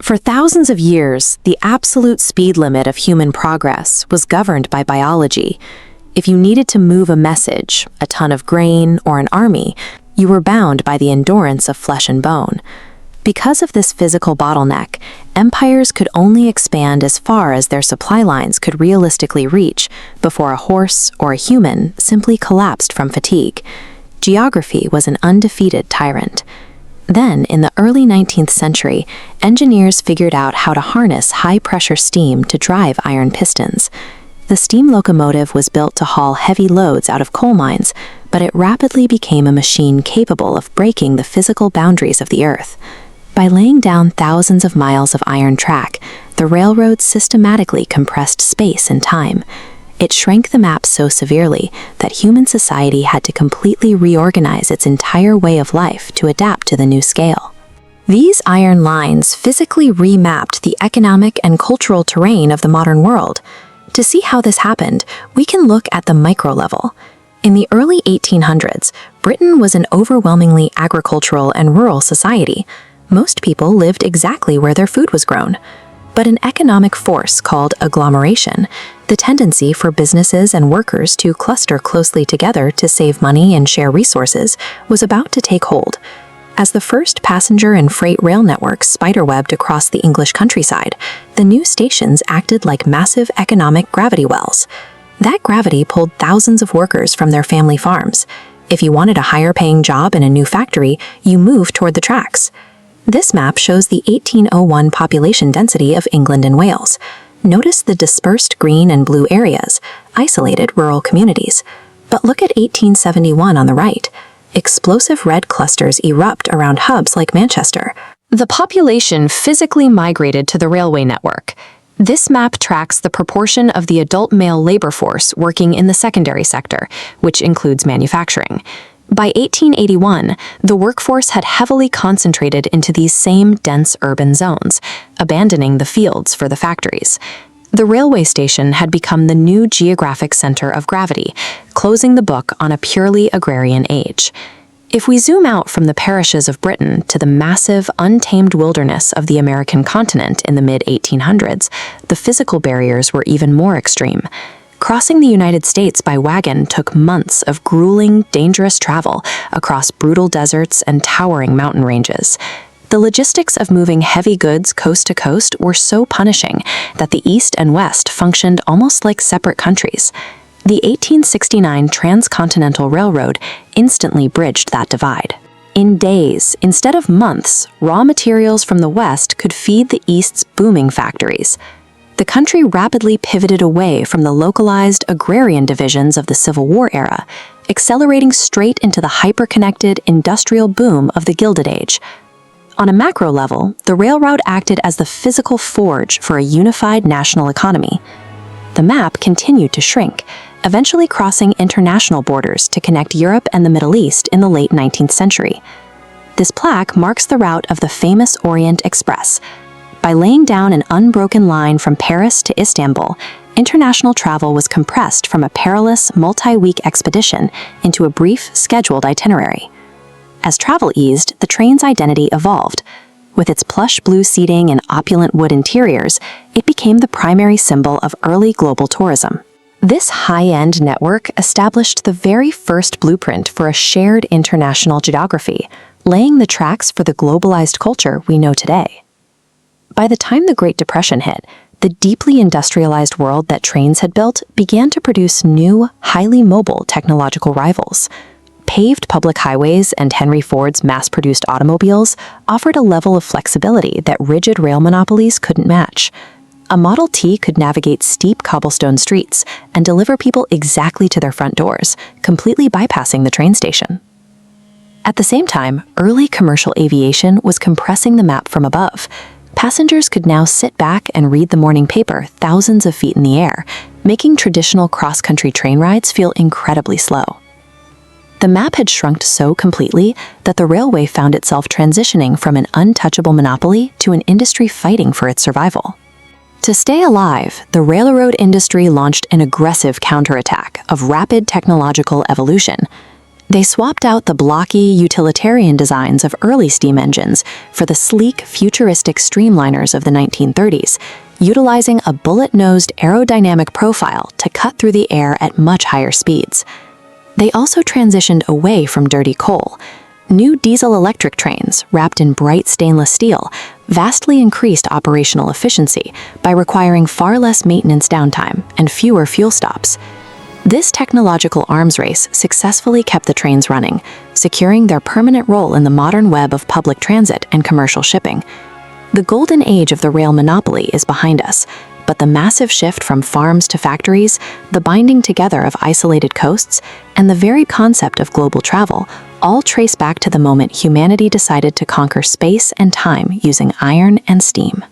For thousands of years, the absolute speed limit of human progress was governed by biology. If you needed to move a message, a ton of grain, or an army, you were bound by the endurance of flesh and bone. Because of this physical bottleneck, empires could only expand as far as their supply lines could realistically reach before a horse or a human simply collapsed from fatigue. Geography was an undefeated tyrant. Then, in the early 19th century, engineers figured out how to harness high-pressure steam to drive iron pistons. The steam locomotive was built to haul heavy loads out of coal mines, but it rapidly became a machine capable of breaking the physical boundaries of the earth. By laying down thousands of miles of iron track, the railroad systematically compressed space and time. It shrank the map so severely that human society had to completely reorganize its entire way of life to adapt to the new scale. These iron lines physically remapped the economic and cultural terrain of the modern world. To see how this happened, we can look at the micro level. In the early 1800s, Britain was an overwhelmingly agricultural and rural society. Most people lived exactly where their food was grown. But an economic force called agglomeration, the tendency for businesses and workers to cluster closely together to save money and share resources, was about to take hold. As the first passenger and freight rail networks spiderwebbed across the English countryside, the new stations acted like massive economic gravity wells. That gravity pulled thousands of workers from their family farms. If you wanted a higher-paying job in a new factory, you moved toward the tracks. This map shows the 1801 population density of England and Wales. Notice the dispersed green and blue areas, isolated rural communities. But look at 1871 on the right. Explosive red clusters erupt around hubs like Manchester. The population physically migrated to the railway network. This map tracks the proportion of the adult male labor force working in the secondary sector, which includes manufacturing. By 1881, the workforce had heavily concentrated into these same dense urban zones, abandoning the fields for the factories. The railway station had become the new geographic center of gravity, closing the book on a purely agrarian age. If we zoom out from the parishes of Britain to the massive, untamed wilderness of the American continent in the mid-1800s, the physical barriers were even more extreme. Crossing the United States by wagon took months of grueling, dangerous travel across brutal deserts and towering mountain ranges. The logistics of moving heavy goods coast to coast were so punishing that the East and West functioned almost like separate countries. The 1869 Transcontinental Railroad instantly bridged that divide. In days, instead of months, raw materials from the West could feed the East's booming factories. The country rapidly pivoted away from the localized agrarian divisions of the Civil War era, accelerating straight into the hyper-connected industrial boom of the Gilded Age. On a macro level, the railroad acted as the physical forge for a unified national economy. The map continued to shrink, eventually crossing international borders to connect Europe and the Middle East in the late 19th century. This plaque marks the route of the famous Orient Express. By laying down an unbroken line from Paris to Istanbul, international travel was compressed from a perilous, multi-week expedition into a brief, scheduled itinerary. As travel eased, the train's identity evolved. With its plush blue seating and opulent wood interiors, it became the primary symbol of early global tourism. This high-end network established the very first blueprint for a shared international geography, laying the tracks for the globalized culture we know today. By the time the Great Depression hit, the deeply industrialized world that trains had built began to produce new, highly mobile technological rivals. Paved public highways and Henry Ford's mass-produced automobiles offered a level of flexibility that rigid rail monopolies couldn't match. A Model T could navigate steep cobblestone streets and deliver people exactly to their front doors, completely bypassing the train station. At the same time, early commercial aviation was compressing the map from above. Passengers could now sit back and read the morning paper thousands of feet in the air, making traditional cross-country train rides feel incredibly slow. The map had shrunk so completely that the railway found itself transitioning from an untouchable monopoly to an industry fighting for its survival. To stay alive, the railroad industry launched an aggressive counterattack of rapid technological evolution. They swapped out the blocky, utilitarian designs of early steam engines for the sleek, futuristic streamliners of the 1930s, utilizing a bullet-nosed aerodynamic profile to cut through the air at much higher speeds. They also transitioned away from dirty coal. New diesel-electric trains, wrapped in bright stainless steel, vastly increased operational efficiency by requiring far less maintenance downtime and fewer fuel stops. This technological arms race successfully kept the trains running, securing their permanent role in the modern web of public transit and commercial shipping. The golden age of the rail monopoly is behind us, but the massive shift from farms to factories, the binding together of isolated coasts, and the very concept of global travel all trace back to the moment humanity decided to conquer space and time using iron and steam.